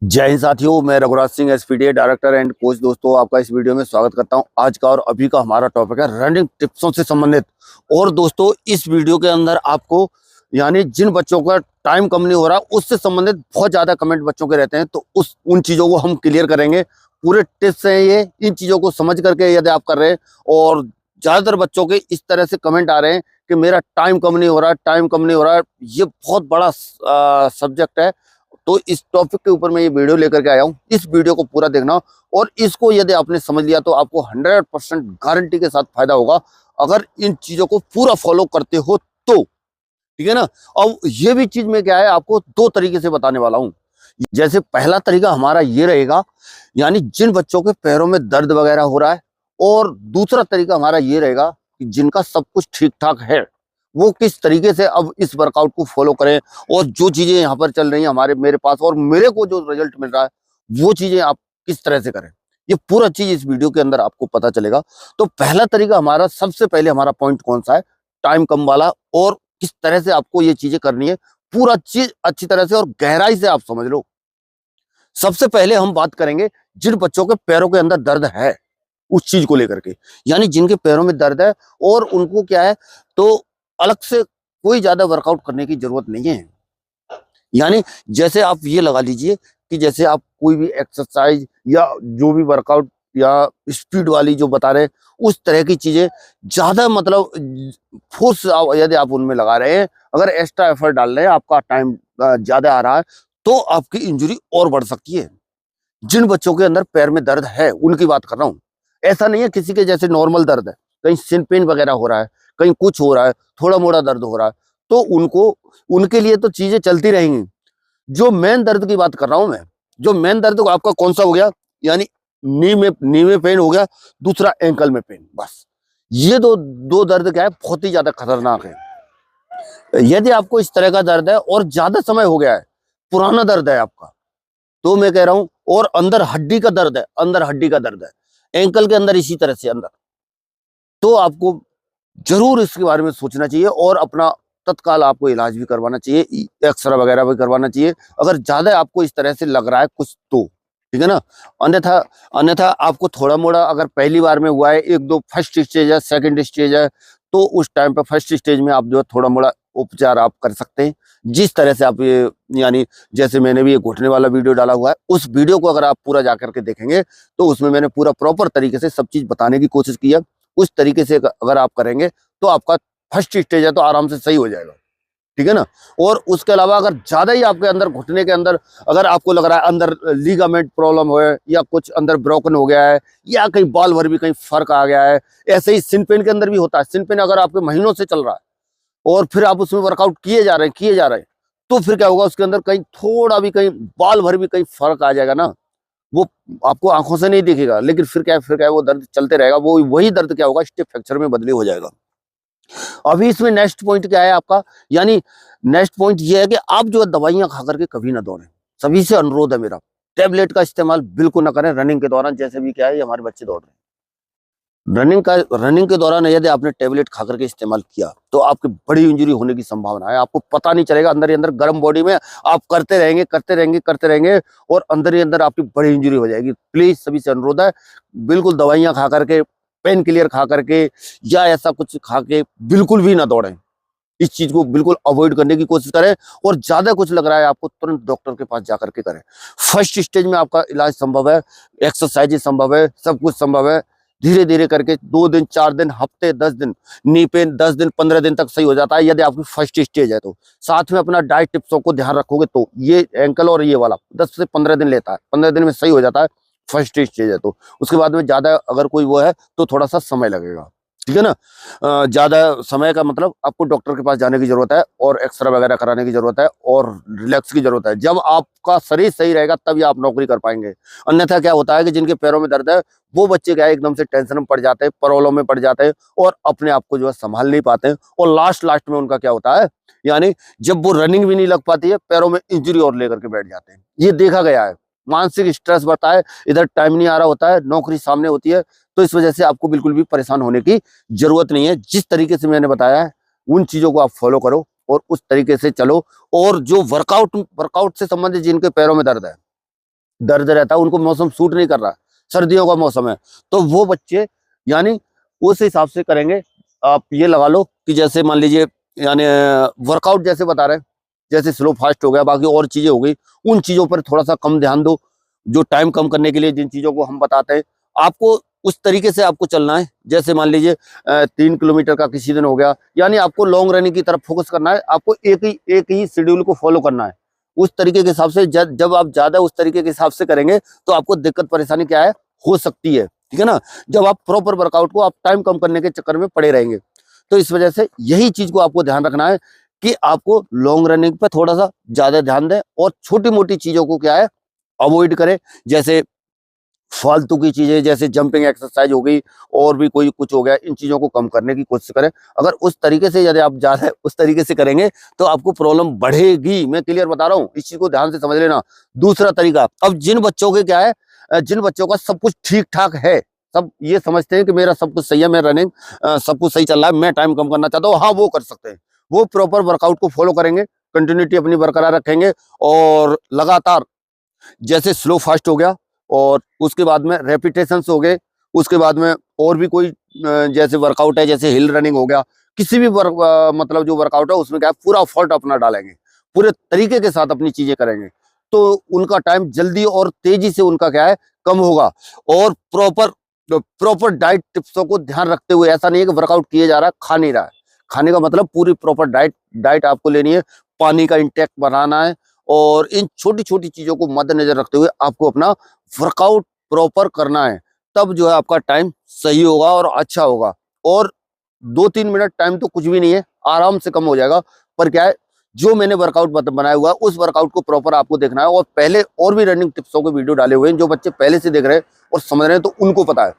जय हिंद साथियों, मैं Raghuraj Singh SPT director and coach. दोस्तों, आपका इस वीडियो में स्वागत करता हूं। आज का और अभी का हमारा टॉपिक है रनिंग टिप्सों से संबंधित। और दोस्तों, इस वीडियो के अंदर आपको जिन बच्चों का टाइम कम नहीं हो रहा उससे संबंधित बहुत ज्यादा कमेंट बच्चों के रहते हैं, तो उन चीजों को हम क्लियर करेंगे। पूरे टिप्स हैं ये, इन चीजों को समझ करके यदि आप कर रहे हैं। और ज्यादातर बच्चों के इस तरह से कमेंट आ रहे हैं कि मेरा टाइम कम नहीं हो रहा, टाइम कम नहीं हो रहा। ये बहुत बड़ा सब्जेक्ट है, तो इस टॉपिक के ऊपर मैं ये वीडियो लेकर के आया हूँ। इस वीडियो को पूरा देखना, और इसको यदि आपने समझ लिया तो आपको 100% गारंटी के साथ फायदा होगा, अगर इन चीजों को पूरा फॉलो करते हो तो। ठीक है ना। अब ये भी चीज में क्या है, आपको दो तरीके से बताने वाला हूँ। जैसे पहला तरीका हमारा ये रहेगा, जिन बच्चों के पैरों में दर्द वगैरह हो रहा है, और दूसरा तरीका हमारा ये रहेगा कि जिनका सब कुछ ठीक ठाक है, वो किस तरीके से अब इस वर्कआउट को फॉलो करें। और जो चीजें यहाँ पर चल रही हैं हमारे मेरे पास, और मेरे को जो रिजल्ट मिल रहा है, वो चीजें आप किस तरह से करें, ये पूरा चीज इस वीडियो के अंदर आपको पता चलेगा। तो पहला तरीका हमारा, सबसे पहले हमारा पॉइंट कौन सा है, टाइम कम वाला, और किस तरह से आपको ये चीजें करनी है, पूरा चीज अच्छी तरह से और गहराई से आप समझ लो। सबसे पहले हम बात करेंगे जिन बच्चों के पैरों के अंदर दर्द है, उस चीज को लेकर के। जिनके पैरों में दर्द है और उनको क्या है, तो अलग से कोई ज्यादा वर्कआउट करने की जरूरत नहीं है। जैसे आप ये लगा लीजिए कि जैसे आप कोई भी एक्सरसाइज या जो भी वर्कआउट या स्पीड वाली जो बता रहे हैं, उस तरह की चीजें ज्यादा मतलब फोर्स यदि आप उनमें लगा रहे हैं, अगर एक्स्ट्रा एफर्ट डाल रहे हैं, आपका टाइम ज्यादा आ रहा है, तो आपकी इंजरी और बढ़ सकती है। जिन बच्चों के अंदर पैर में दर्द है उनकी बात कर रहा हूँ। ऐसा नहीं है किसी के जैसे नॉर्मल दर्द है, कहीं सिन पेन वगैरह हो रहा है, कहीं कुछ हो रहा है, थोड़ा मोड़ा दर्द हो रहा है, तो उनके लिए तो चीजें चलती रहेंगी। जो मेन दर्द की बात कर रहा हूं मैं, जो मेन दर्द आपका कौन सा हो गया, यानी नी में पेन हो गया, दूसरा एंकल में पेन, बस ये दो दो दर्द क्या है, बहुत ही ज्यादा खतरनाक है। यदि आपको इस तरह का दर्द है और ज्यादा समय हो गया है, पुराना दर्द है आपका, तो मैं कह रहा हूं, और अंदर हड्डी का दर्द है, अंदर हड्डी का दर्द है, एंकल के अंदर इसी तरह से अंदर, तो आपको जरूर इसके बारे में सोचना चाहिए, और अपना तत्काल आपको इलाज भी करवाना चाहिए, एक्सरे वगैरह भी करवाना चाहिए, अगर ज्यादा आपको इस तरह से लग रहा है कुछ तो। ठीक है ना। अन्यथा अन्यथा आपको थोड़ा मोड़ा अगर पहली बार में हुआ है, एक दो फर्स्ट स्टेज है, सेकंड स्टेज है, तो उस टाइम पे फर्स्ट स्टेज में आप जो है थोड़ा मोड़ा उपचार आप कर सकते हैं। जिस तरह से आप ये जैसे मैंने भी ये घुटने वाला वीडियो डाला हुआ है, उस वीडियो को अगर आप पूरा जाकर के देखेंगे, तो उसमें मैंने पूरा प्रॉपर तरीके से सब चीज बताने की कोशिश की है। उस तरीके से अगर आप करेंगे तो आपका फर्स्ट स्टेज है तो आराम से सही हो जाएगा। ठीक है ना। और उसके अलावा अगर ज्यादा ही आपके अंदर घुटने के अंदर अगर आपको लग रहा है अंदर लीगामेंट प्रॉब्लम है, या कुछ अंदर ब्रोकन हो गया है, या कहीं बाल भर भी कहीं फर्क आ गया है, ऐसे ही सिन पेन के अंदर भी होता है। सिन पेन अगर आपके महीनों से चल रहा है और फिर आप उसमें वर्कआउट किए जा रहे हैं, तो फिर क्या होगा, उसके अंदर कहीं थोड़ा भी कहीं बाल भर भी कहीं फर्क आ जाएगा ना, वो आपको आंखों से नहीं दिखेगा, लेकिन फिर क्या है, वो दर्द चलते रहेगा, वो वही दर्द क्या होगा, स्टिफ फ्रैक्चर में बदली हो जाएगा। अभी इसमें नेक्स्ट पॉइंट क्या है आपका, नेक्स्ट पॉइंट ये है कि आप जो है दवाइयां खा करके कभी ना दौड़ें। सभी से अनुरोध है मेरा, टेबलेट का इस्तेमाल बिल्कुल ना करें रनिंग के दौरान। जैसे भी क्या है, ये हमारे बच्चे दौड़ रहे हैं, रनिंग के दौरान यदि आपने टेबलेट खा करके इस्तेमाल किया, तो आपकी बड़ी इंजरी होने की संभावना है। आपको पता नहीं चलेगा, अंदर ही अंदर गर्म बॉडी में आप करते रहेंगे, और अंदर ही अंदर आपकी बड़ी इंजरी हो जाएगी। प्लीज सभी से अनुरोध है, बिल्कुल दवाइयां खा करके, पेन किलर खा करके, या ऐसा कुछ खा के बिल्कुल भी ना दौड़ें। इस चीज को बिल्कुल अवॉइड करने की कोशिश करें, और ज्यादा कुछ लग रहा है आपको, तुरंत डॉक्टर के पास जाकर के करें। फर्स्ट स्टेज में आपका इलाज संभव है, एक्सरसाइज संभव है, सब कुछ संभव है। धीरे धीरे करके 2 दिन 4 दिन हफ्ते 10 दिन, नी पेन 10 दिन 15 दिन तक सही हो जाता है, यदि आपकी फर्स्ट स्टेज है तो। साथ में अपना डाइट टिप्सों को ध्यान रखोगे तो ये एंकल और ये वाला 10 से 15 दिन लेता है, 15 दिन में सही हो जाता है, फर्स्ट स्टेज है तो। उसके बाद में ज्यादा अगर कोई वो है तो थोड़ा सा समय लगेगा। ठीक है ना। ज्यादा समय का मतलब आपको डॉक्टर के पास जाने की जरूरत है, और एक्सरे वगैरह कराने की जरूरत है, और रिलैक्स की जरूरत है। जब आपका शरीर सही रहेगा तभी आप नौकरी कर पाएंगे। अन्यथा क्या होता है कि जिनके पैरों में दर्द है, वो बच्चे क्या है, एकदम से टेंशन में पड़ जाते हैं, प्रॉब्लम में पड़ जाते हैं, और अपने आप को जो है संभाल नहीं पाते हैं, और लास्ट में उनका क्या होता है, जब वो रनिंग भी नहीं लग पाती है, पैरों में इंजरी और लेकर के बैठ जाते हैं। ये देखा गया है। मानसिक स्ट्रेस बढ़ता है, इधर टाइम नहीं आ रहा होता है, नौकरी सामने होती है, तो इस वजह से आपको बिल्कुल भी परेशान होने की जरूरत नहीं है। जिस तरीके से मैंने बताया है, उन चीजों को आप फॉलो करो और उस तरीके से चलो। और जो वर्कआउट से संबंधित जिनके पैरों में दर्द है, दर्द रहता है, उनको मौसम सूट नहीं कर रहा, सर्दियों का मौसम है, तो वो बच्चे यानी उस हिसाब से करेंगे। आप ये लगा लो कि जैसे मान लीजिए यानी वर्कआउट जैसे बता रहे हैं, जैसे स्लो फास्ट हो गया, बाकी और चीजें हो गई, उन चीजों पर थोड़ा सा कम ध्यान दो। जो टाइम कम करने के लिए जिन चीजों को हम बताते हैं, आपको उस तरीके से आपको चलना है। जैसे मान लीजिए 3 किलोमीटर का किसी दिन हो गया, यानी आपको लॉन्ग रनिंग की तरफ फोकस करना है, आपको एक ही शेड्यूल को फॉलो करना है। उस तरीके के हिसाब से जब आप ज्यादा उस तरीके के हिसाब से करेंगे तो आपको दिक्कत परेशानी क्या है, हो सकती है, ठीक है ना। जब आप प्रॉपर वर्कआउट को आप टाइम कम करने के चक्कर में पड़े रहेंगे, तो इस वजह से यही चीज को आपको ध्यान रखना है कि आपको लॉन्ग रनिंग पे थोड़ा सा ज्यादा ध्यान दें, और छोटी मोटी चीजों को क्या है अवॉइड करें। जैसे फालतू की चीजें, जैसे जंपिंग एक्सरसाइज हो गई, और भी कोई कुछ हो गया, इन चीजों को कम करने की कोशिश करें। अगर उस तरीके से यदि आप ज्यादा उस तरीके से करेंगे तो आपको प्रॉब्लम बढ़ेगी, मैं क्लियर बता रहा हूँ, इस चीज को ध्यान से समझ लेना। दूसरा तरीका, अब जिन बच्चों के क्या है, जिन बच्चों का सब कुछ ठीक ठाक है, सब ये समझते हैं कि मेरा सब कुछ सही है, मैं रनिंग सब कुछ सही चल रहा है, मैं टाइम कम करना चाहता हूँ, हाँ वो कर सकते हैं। वो प्रॉपर वर्कआउट को फॉलो करेंगे, कंटिन्यूटी अपनी बरकरार रखेंगे, और लगातार जैसे स्लो फास्ट हो गया, और उसके बाद में रेपिटेशंस हो गए, उसके बाद में और भी कोई जैसे वर्कआउट है, जैसे हिल रनिंग हो गया, किसी भी मतलब जो वर्कआउट है उसमें क्या है, पूरा एफर्ट अपना डालेंगे, पूरे तरीके के साथ अपनी चीजें करेंगे, तो उनका टाइम जल्दी और तेजी से उनका क्या है कम होगा। और प्रॉपर डाइट टिप्सों को ध्यान रखते हुए, ऐसा नहीं है कि वर्कआउट किए जा रहा है खा नहीं रहा है, खाने का मतलब पूरी प्रॉपर डाइट आपको लेनी है, पानी का इंटेक बनाना है, और इन छोटी छोटी चीजों को मद्देनजर रखते हुए आपको अपना वर्कआउट प्रॉपर करना है। तब जो है आपका टाइम सही होगा और अच्छा होगा। और 2-3 मिनट टाइम तो कुछ भी नहीं है, आराम से कम हो जाएगा। पर क्या है, जो मैंने वर्कआउट बनाया हुआ है उस वर्कआउट को प्रॉपर आपको देखना है। और पहले और भी रनिंग टिप्सों के वीडियो डाले हुए हैं, जो बच्चे पहले से देख रहे हैं और समझ रहे हैं तो उनको पता है।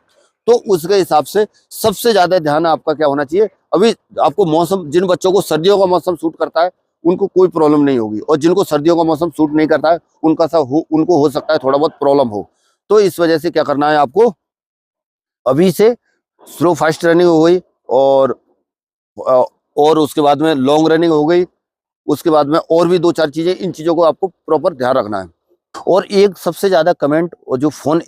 तो उसके हिसाब से सबसे ज्यादा ध्यान आपका क्या होना चाहिए, अभी आपको मौसम, जिन बच्चों को सर्दियों का मौसम सूट करता है उनको कोई प्रॉब्लम नहीं होगी, और जिनको सर्दियों का मौसम सूट नहीं करता है उनको हो सकता है थोड़ा बहुत प्रॉब्लम हो। तो इस वजह से क्या करना है आपको, अभी से स्लो फास्ट रनिंग हो गई, अ, और उसके बाद में लॉन्ग रनिंग हो गई, उसके बाद में और भी 2-4 चीजें, इन चीजों को आपको प्रॉपर ध्यान रखना है। और एक सबसे ज्यादा कमेंट और जो फोन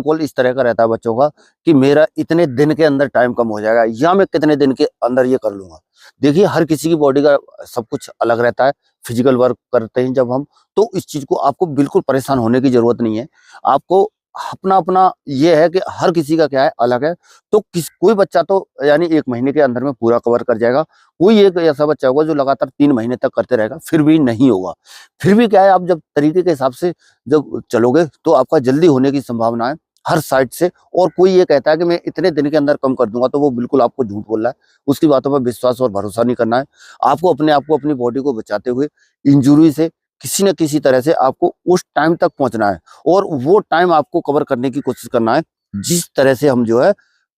कॉल इस तरह का रहता है बच्चों का, कि मेरा इतने दिन के अंदर टाइम कम हो जाएगा, या मैं कितने दिन के अंदर ये कर लूंगा। देखिए, हर किसी की बॉडी का सब कुछ अलग रहता है। फिजिकल वर्क करते हैं जब हम, तो इस चीज को आपको बिल्कुल परेशान होने की जरूरत नहीं है। आपको अपना अपना ये है कि हर किसी का क्या है अलग है। तो कोई बच्चा तो यानी 1 महीने के अंदर में पूरा कवर कर जाएगा, कोई एक ऐसा बच्चा होगा जो लगातार 3 महीने तक करते रहेगा, फिर भी नहीं होगा। फिर भी क्या है, आप जब तरीके के हिसाब से जब चलोगे तो आपका जल्दी होने की संभावना है हर साइड से। और कोई ये कहता है कि मैं इतने दिन के अंदर कम कर दूंगा, तो वो बिल्कुल आपको झूठ बोल रहा है। उसकी बातों पर विश्वास और भरोसा नहीं करना है। आपको अपने आप को, अपनी बॉडी को बचाते हुए इंजुरी से किसी न किसी तरह से आपको उस टाइम तक पहुंचना है, और वो टाइम आपको कवर करने की कोशिश करना है जिस तरह से हम जो है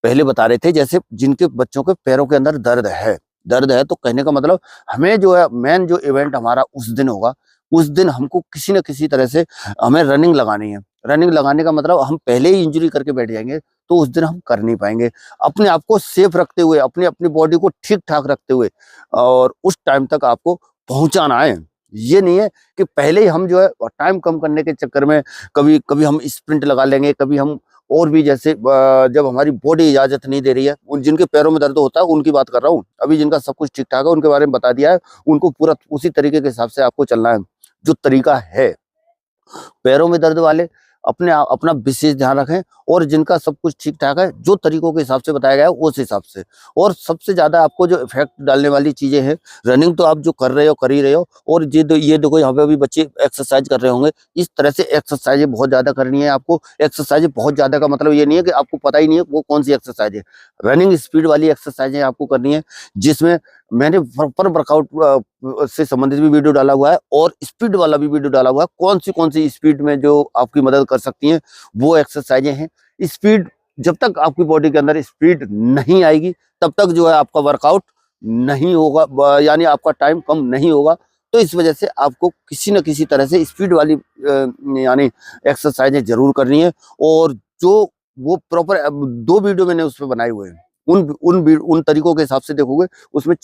पहले बता रहे थे। जैसे जिनके बच्चों के पैरों के अंदर दर्द है, तो कहने का मतलब हमें जो है मेन जो इवेंट हमारा उस दिन होगा, उस दिन हमको किसी न किसी तरह से हमें रनिंग लगानी है। रनिंग लगाने का मतलब हम पहले ही इंजरी करके बैठ जाएंगे तो उस दिन हम कर नहीं पाएंगे। अपने आप को सेफ रखते हुए, अपनी बॉडी को ठीक ठाक रखते हुए, और उस टाइम तक आपको पहुंचाना है। ये नहीं है कि पहले ही हम जो है टाइम कम करने के चक्कर में कभी कभी हम स्प्रिंट लगा लेंगे, कभी हम और भी जैसे जब हमारी बॉडी इजाजत नहीं दे रही है। उन जिनके पैरों में दर्द होता है उनकी बात कर रहा हूँ, अभी जिनका सब कुछ ठीक ठाक है उनके बारे में बता दिया है। उनको पूरा उसी तरीके के हिसाब से आपको चलना है जो तरीका है। पैरों में दर्द वाले अपना विशेष ध्यान रखें, और जिनका सब कुछ ठीक ठाक है, जो तरीकों के हिसाब से बताया गया है उस हिसाब से। और सबसे ज्यादा आपको जो इफेक्ट डालने वाली चीजें हैं, रनिंग तो आप जो कर रहे हो कर ही रहे हो, और ये देखो यहाँ पे अभी बच्चे एक्सरसाइज कर रहे होंगे, इस तरह से एक्सरसाइजें बहुत ज्यादा करनी है आपको। एक्सरसाइज बहुत ज्यादा का मतलब ये नहीं है कि आपको पता ही नहीं है वो कौन सी एक्सरसाइज है। रनिंग स्पीड वाली एक्सरसाइजें आपको करनी है, जिसमें मैंने प्रॉपर वर्कआउट से संबंधित भी वीडियो डाला हुआ है, और स्पीड वाला भी वीडियो डाला हुआ है। कौन सी स्पीड में जो आपकी मदद कर सकती हैं वो एक्सरसाइजें हैं। स्पीड, जब तक आपकी बॉडी के अंदर स्पीड नहीं आएगी तब तक जो है आपका वर्कआउट नहीं होगा, यानी आपका टाइम कम नहीं होगा। तो इस वजह से आपको किसी न किसी तरह से स्पीड वाली यानी एक्सरसाइजें जरूर करनी है। और जो वो प्रॉपर 2 वीडियो मैंने उस पर बनाए हुए हैं, उन तरीकों के हिसाब से देखोगे, उसमें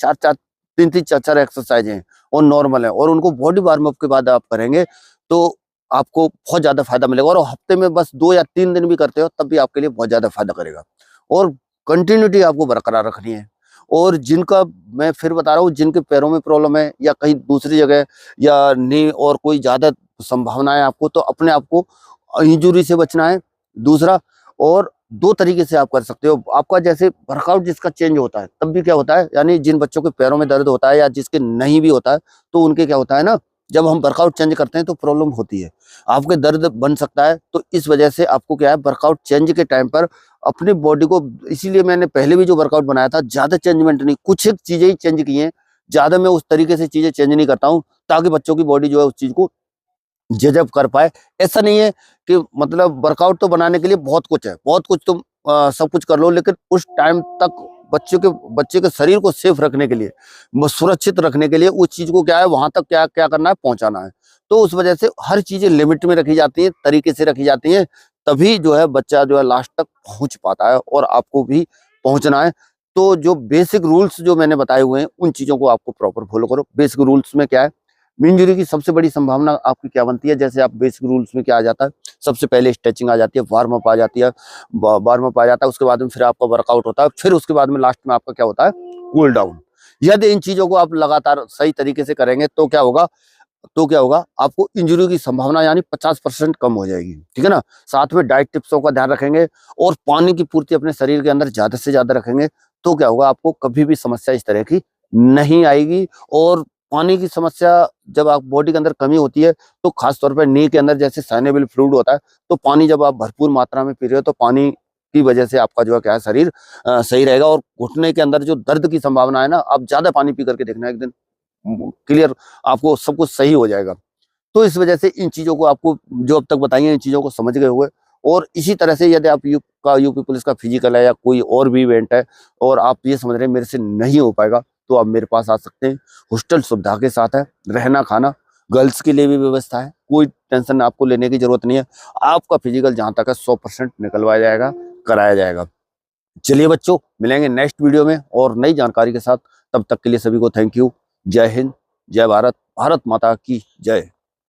3-3 4-4 एक्सरसाइज हैं और नॉर्मल है, और उनको बॉडी वार्म अप के बाद आप करेंगे तो आपको बहुत ज्यादा फायदा मिलेगा। और हफ्ते में बस 2 या 3 दिन भी करते हो तब भी आपके लिए बहुत ज्यादा फायदा करेगा। और कंटिन्यूटी आपको बरकरार रखनी है। और जिनका, मैं फिर बता रहा हूँ, जिनके पैरों में प्रॉब्लम है या कहीं दूसरी जगह या नी और कोई ज्यादा संभावना है आपको, तो अपने आप को इंजुरी से बचना है। दूसरा, और 2 तरीके से आप कर सकते हो। आपका जैसे वर्कआउट जिसका चेंज होता है तब भी क्या होता है, यानी जिन बच्चों के पैरों में दर्द होता है या जिसके नहीं भी होता है, तो उनके क्या होता है ना, जब हम वर्कआउट चेंज करते हैं तो प्रॉब्लम होती है, आपके दर्द बन सकता है। तो इस वजह से आपको क्या है, वर्कआउट चेंज के टाइम पर अपनी बॉडी को, इसीलिए मैंने पहले भी जो वर्कआउट बनाया था ज्यादा चेंजमेंट नहीं, कुछ एक चीजें ही चेंज की हैं, ज्यादा मैं उस तरीके से चीजें चेंज नहीं करता हूँ, ताकि बच्चों की बॉडी जो है उस चीज को जजब कर पाए। ऐसा नहीं है कि मतलब वर्कआउट तो बनाने के लिए बहुत कुछ है, बहुत कुछ तुम सब कुछ कर लो, लेकिन उस टाइम तक बच्चे के शरीर को सेफ रखने के लिए, सुरक्षित रखने के लिए उस चीज को क्या है, वहां तक क्या क्या करना है, पहुंचाना है। तो उस वजह से हर चीजें लिमिट में रखी जाती है, तरीके से रखी जाती है, तभी जो है बच्चा जो है लास्ट तक पहुंच पाता है, और आपको भी पहुंचना है। तो जो बेसिक रूल्स जो मैंने बताए हुए हैं उन चीजों को आपको प्रॉपर फॉलो करो। बेसिक रूल्स में क्या है, इंजरी की सबसे बड़ी संभावना आपकी क्या बनती है, जैसे आप बेसिक रूल्स में क्या आ जाता है, सबसे पहले स्ट्रेचिंग आ जाती है, वार्म अप आ जाती है, वार्म अप आ जाता है, उसके बाद में फिर आपका वर्कआउट होता है, फिर उसके बाद में लास्ट में आपका क्या होता है, कूल डाउन। यदि इन चीजों को आप लगातार सही तरीके से करेंगे तो क्या होगा, आपको इंजरी की संभावना यानी 50% कम हो जाएगी। ठीक है ना। साथ में डाइट टिप्सों का ध्यान रखेंगे और पानी की पूर्ति अपने शरीर के अंदर ज्यादा से ज्यादा रखेंगे, तो क्या होगा, आपको कभी भी समस्या इस तरह की नहीं आएगी। और पानी की समस्या जब आप बॉडी के अंदर कमी होती है, तो खासतौर पर नी के अंदर जैसे साइनेबल फ्लूइड होता है, तो पानी जब आप भरपूर मात्रा में पी रहे हो तो पानी की वजह से आपका जो है क्या है, शरीर सही रहेगा। और घुटने के अंदर जो दर्द की संभावना है ना, आप ज्यादा पानी पी करके देखना, एक दिन क्लियर आपको सब कुछ सही हो जाएगा। तो इस वजह से इन चीजों को आपको जो अब तक बताई है, इन चीजों को समझ गए हुए। और इसी तरह से यदि आप यूपी पुलिस का फिजिकल है या कोई और भी इवेंट है और आप ये समझ रहे हैं मेरे से नहीं हो पाएगा, तो आप मेरे पास आ सकते हैं। हॉस्टल सुविधा के साथ है, रहना खाना, गर्ल्स के लिए भी व्यवस्था है, कोई टेंशन आपको लेने की जरूरत नहीं है। आपका फिजिकल जहां तक है 100% निकलवाया जाएगा, कराया जाएगा। चलिए बच्चों, मिलेंगे नेक्स्ट वीडियो में और नई जानकारी के साथ। तब तक के लिए सभी को थैंक यू। जय हिंद, जय भारत, भारत माता की जय।